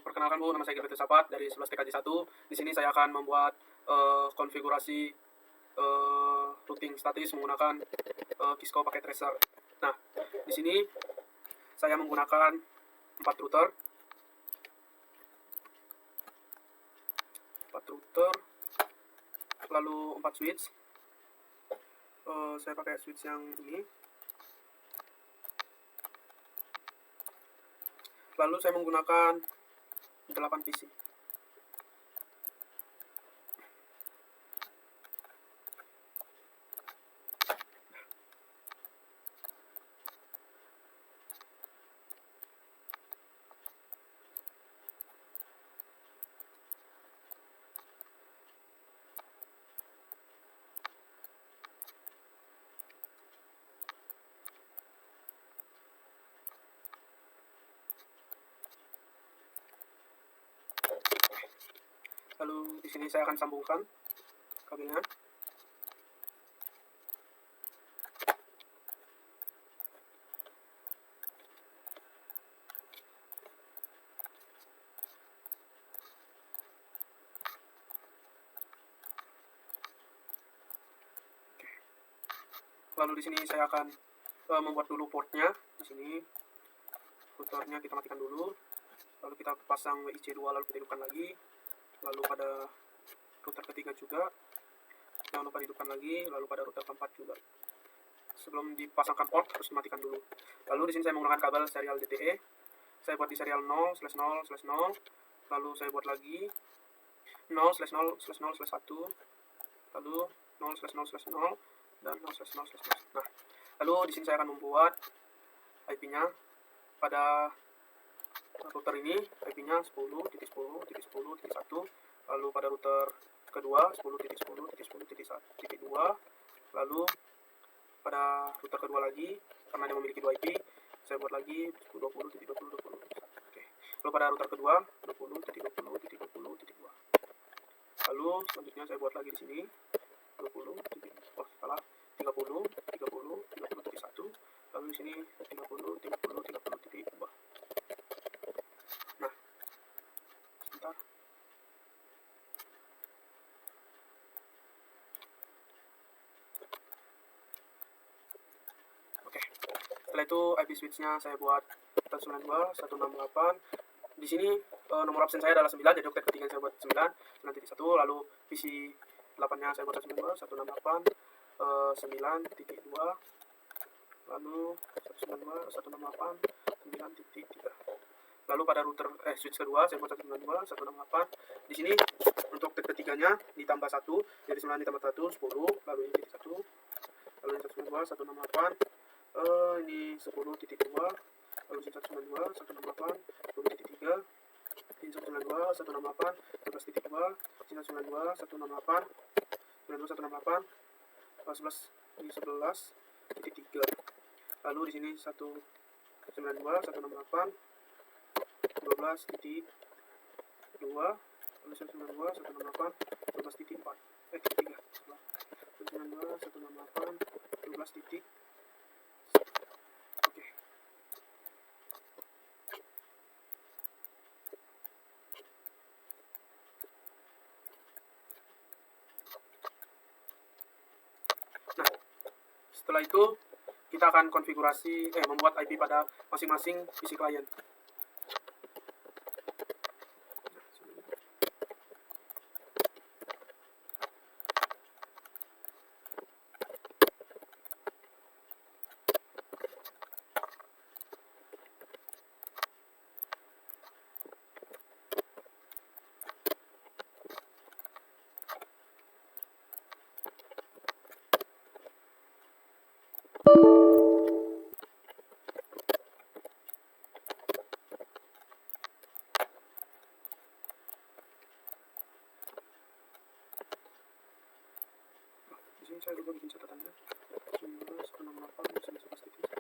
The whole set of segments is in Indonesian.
Perkenalkan Bu, nama saya Gilbert Sapat dari 11 TKJ 1. Di sini saya akan membuat konfigurasi routing statis menggunakan Cisco paket tracer. Nah, di sini saya menggunakan 4 router, lalu 4 switch. Saya pakai switch yang ini. Lalu saya menggunakan 8 PC. Lalu di sini saya akan sambungkan kabelnya. Lalu di sini saya akan membuat dulu portnya. Di sini routernya kita matikan dulu. Lalu kita pasang WIC2, lalu kita hidupkan lagi. Lalu pada router ketiga juga jangan lupa dihidupkan lagi. Lalu pada router keempat juga. Sebelum dipasangkan port harus dimatikan dulu. Lalu di sini saya menggunakan kabel serial DTE. Saya buat di serial 0/0/0. Lalu saya buat lagi 0/0/0/1. Lalu 0/0/0 dan 0/0/0. Nah, lalu di sini saya akan membuat IP-nya pada router ini. IP-nya 10.10.10.1. Lalu pada router kedua 10.10.10.1.2. Lalu pada router kedua lagi, karena dia memiliki 2 IP, saya buat lagi 20.20.20. Oke. Lalu pada router kedua 20.20.20.2. Lalu selanjutnya saya buat lagi di sini 30.30.30.1. Lalu di sini 30.30.30.2. Nah, sebentar. Oke. Setelah itu IP switch-nya saya buat 192.168. Di sini nomor absen saya adalah 9, jadi oktet ketiga saya buat 9.1. Lalu PC 8-nya saya buat 192.168.9.2. Lalu 192.168.9.3. Lalu pada router switch kedua saya buat 192.168. Di sini untuk oktet ketiganya ditambah 1, jadi 9 ditambah 1 10. Lalu ini jadi 1. Lalu ini 192.168. Ini 10.2. Lalu ini 192.168. 10.3. Ini 192.168. 11.2. Ini 192.168. 92.168. 11. Ini 11.3. Lalu di sini 192.168. 12.2. Lalu 192.168. 12.4. 3. 192.168. 12 titik. Oke. Nah, setelah itu kita akan konfigurasi membuat IP pada masing-masing PC klien. Di sini saya lupa bikin catatannya. 168 titik.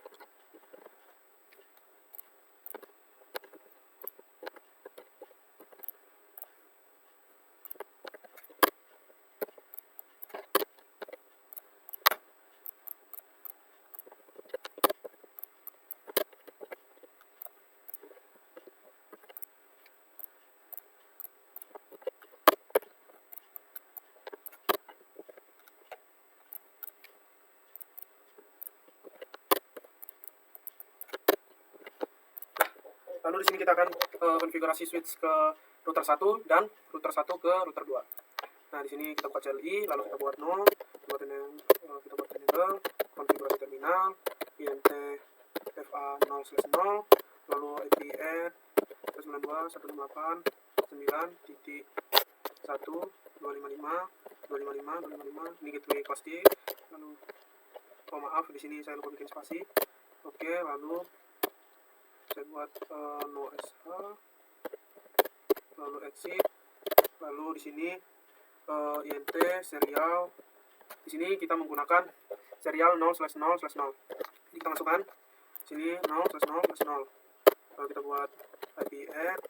Lalu di sini kita akan konfigurasi switch ke router 1 dan router 1 ke router 2. Nah, di sini kita buka CLI, lalu kita buat node, kita buat enable, konfigurasi terminal, int fa 0/0, lalu IP add 192.168.1.255.255, ini gateway kelas D. Lalu maaf, di sini saya lupa bikin spasi. Oke, lalu saya buat no sh, lalu exit, lalu di sini int serial. Di sini kita menggunakan serial 0/0/0. Jadi kita masukkan sini 0/0/0. Lalu kita buat IP add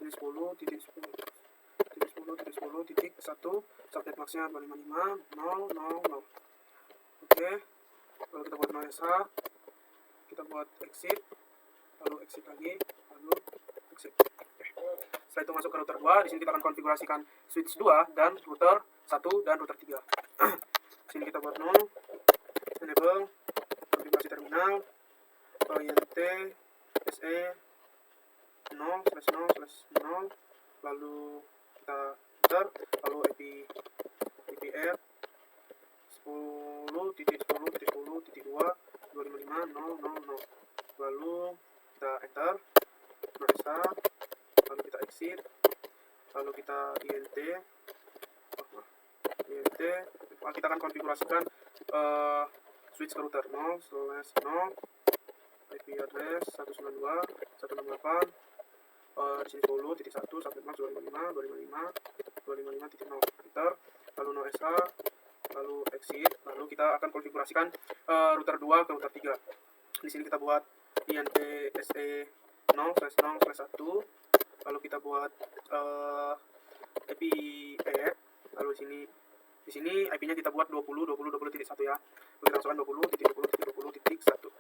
ini 10.10.10.10.1, subnet maxnya 255.0.0.0. Oke, lalu kita buat no sh, kita buat exit, lalu exit lagi, lalu exit. Oke. Setelah itu masuk ke router 2, di sini kita akan konfigurasikan switch 2 dan router 1 dan router 3. Sini kita buat no enable, konfigurasi terminal, int se 0/0/0, lalu kita enter, lalu IP add 10.10.10.2.255.0.0.0, lalu kita enter, no sh, lalu kita exit, lalu kita int, kita akan konfigurasikan switch ke router 0/0, IP address 192.168, di sini 10.1, subnet max 255.255.255.0, enter, lalu no sh, lalu exit, lalu kita akan konfigurasikan router 2 ke router 3. Di sini kita buat int se 0/0/1, lalu kita buat IP add, lalu di sini IP-nya kita buat 20.20.20.1 ya. Lalu kita masukkan 20.20.20.1.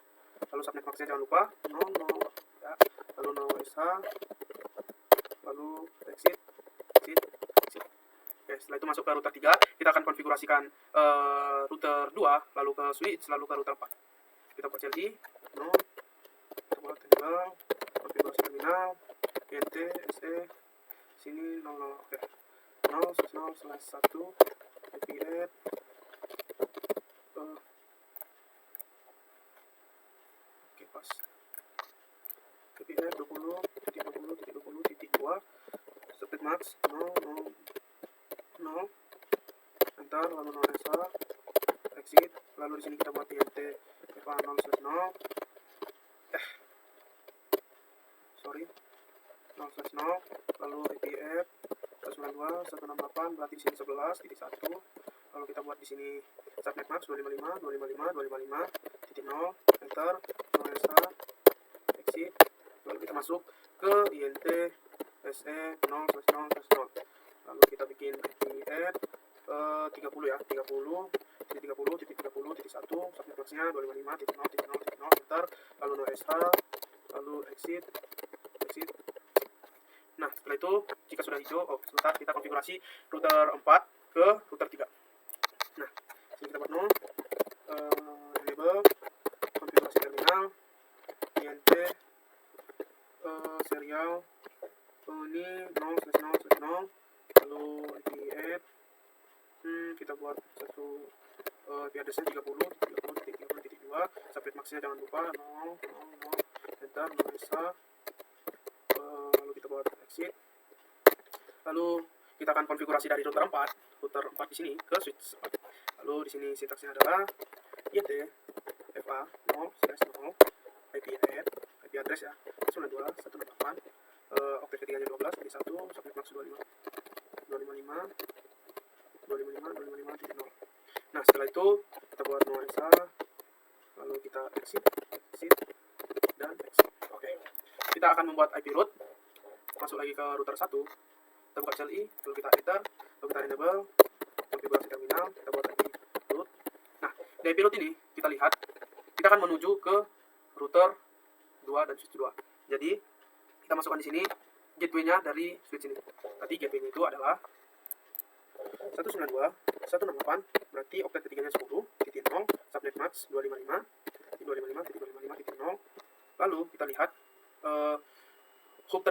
Lalu subnet max-nya jangan lupa 00 ya. Lalu no sh, lalu exit. Oke, setelah itu masuk ke router 3, kita akan konfigurasikan router 2, lalu ke switch, lalu ke router 4. Kita buat CLI, no, kita buat enable, konfigurasi terminal, int se, sini 00, oke, 0/0/1, IP add, oke pas, IP add 20.20.20.2, subnet max 0, enter, lalu no sh, exit, lalu di sini kita buat int fa 0/0, 0/0, lalu IP add 192.168, berarti di sini 11.1, lalu kita buat di sini subnet max 255.255.255.0, enter, no sh, exit, lalu kita masuk ke int se 0/0/0, lalu kita bikin IP add 30 ya, 30.30.30.1, subnet maxnya 255.0.0.0, enter, lalu no sh, lalu exit. Nah, setelah itu jika sudah hijau, sebentar kita konfigurasi router 4 ke router 3. Nah, sini kita buat no enable, konfigurasi terminal, int serial ini 0/0/0, lalu IP add, kita buat satu IP address-nya 30.30.30.2, subnet max-nya jangan lupa 0, enter, no sh, lalu kita buat exit, lalu kita akan konfigurasi dari router 4 di sini ke switch 4. Lalu di sini sintaksnya adalah int fa 0/0, IP address ya 192.168, oktet ketiganya 12, jadi 1, subnet max 255.255.0. Nah, setelah itu kita buat no sh, lalu kita exit dan exit. Oke, kita akan membuat IP root, masuk lagi ke router 1, kita buka CLI, lalu kita enter, lalu kita enable, konfigurasi terminal, kita buat IP root. Nah, di IP root ini kita lihat, kita akan menuju ke router 2 dan switch 2. Jadi kita masukkan di sini gateway-nya dari switch ini. Tadi gateway-nya itu adalah 192.168, berarti oktet ketiganya 10.0, subnet max 255.255.255.0. Lalu kita lihat hub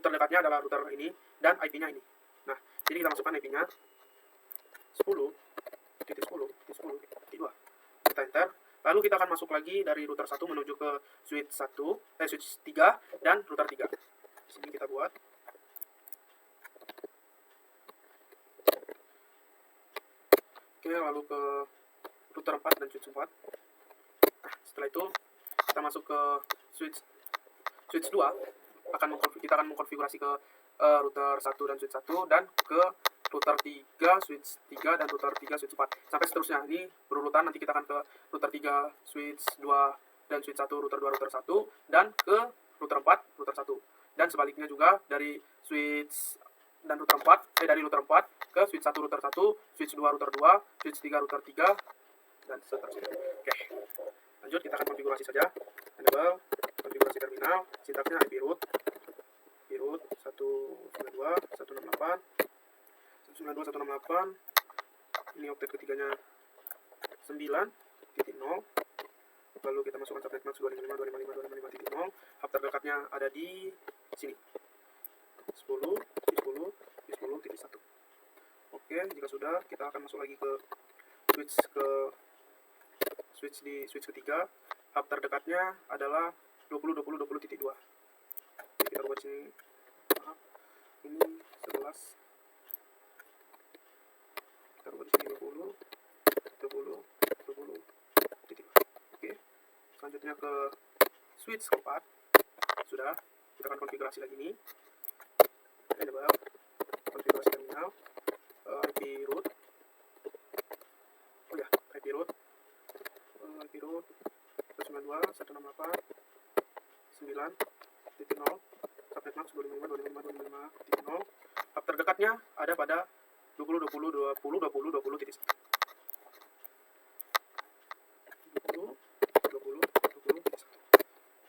terdekatnya adalah router ini dan IP-nya ini. Nah, jadi kita masukkan IP-nya 10.10.10.2. Kita enter. Lalu kita akan masuk lagi dari router 1 menuju ke switch 3 dan router 3. Di sini kita buat. Oke, lalu ke router 4 dan switch 4. Nah, setelah itu kita masuk ke switch 2. Kita akan mengkonfigurasi ke router 1 dan switch 1 dan ke router 3, switch 3 dan router 3, switch 4 sampai seterusnya. Ini berurutan, nanti kita akan ke router 3, switch 2 dan switch 1, router 2, router 1 dan ke router 4, router 1. Dan sebaliknya juga dari switch dan router 4 dari router 4 ke switch 1 router 1, switch 2 router 2, switch 3 router 3 dan seterusnya. Oke. Lanjut, kita akan konfigurasi saja. Enable konfigurasi terminal, sintaksnya IP root 192.168. Ini oktet ketiganya 9.0. Lalu kita masukkan subnet max 255.255.255.0. Hub terdekatnya ada di sini. 10.10.10.1. Oke, jika sudah, kita akan masuk lagi ke switch ketiga. Hub terdekatnya adalah 20.20.20.2. Kita buat sini. Maaf, ini 11. Kita buat di sini 20. Oke. Selanjutnya ke switch keempat. Sudah, kita akan konfigurasi lagi ini. Enable konfigurasi terminal, IP root. Oh ya, IP root 192.168.9.0. Subnet max 255.255.255.0. Hub terdekatnya ada pada 20.20.20.20.1.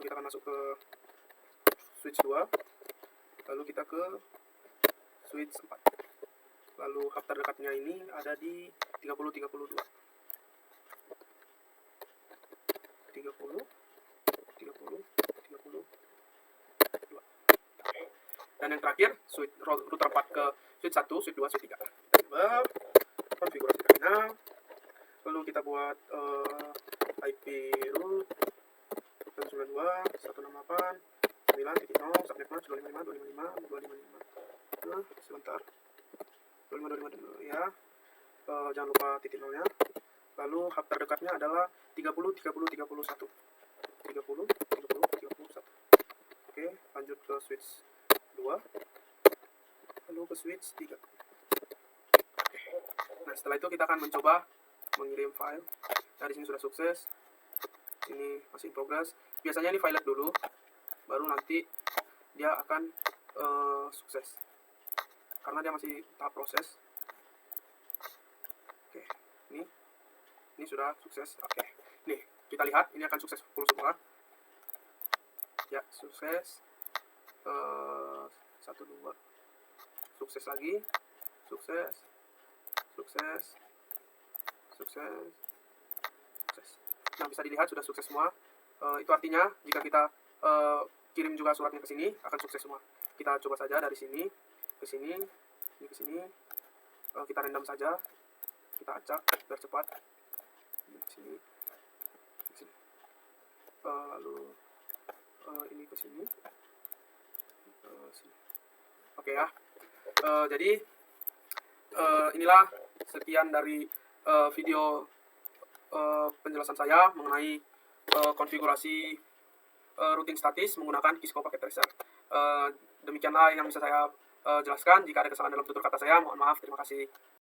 Kita akan masuk ke switch 2, lalu kita ke switch 4. Lalu hub terdekatnya ini ada di 30.32. Dan yang terakhir, router 4 ke switch 1, switch 2, switch 3. Kita konfigurasi terminal. Lalu kita buat IP root 192.168.9.0, subnet max 255.255.255. Nah, sebentar. 255.255 ya. Jangan lupa titik nolnya. Lalu hub terdekatnya adalah 30.30.31. 30.30.31. Oke, lanjut ke switch 2. Lalu ke switch 3. Nah, setelah itu kita akan mencoba mengirim file. Dari sini sudah sukses. Ini masih in progress. Biasanya ini file dulu, baru nanti dia akan sukses. Karena dia masih tahap proses. Oke, ini sudah sukses. Oke, nih kita lihat ini akan sukses full semua. Ya, sukses. 1, 2. Sukses lagi. Sukses. Nah, bisa dilihat sudah sukses semua. Itu artinya jika kita kirim juga suratnya ke sini akan sukses semua. Kita coba saja dari sini ke sini, ini ke sini. Kita random saja. Kita acak biar cepat. Ini ke sini. Lalu ini ke sini. Sini. Oke ya. Jadi inilah sekian dari video penjelasan saya mengenai konfigurasi routing statis menggunakan Kisco Packet Tracer. Demikianlah yang bisa saya jelaskan. Jika ada kesalahan dalam tutur kata saya, mohon maaf. Terima kasih.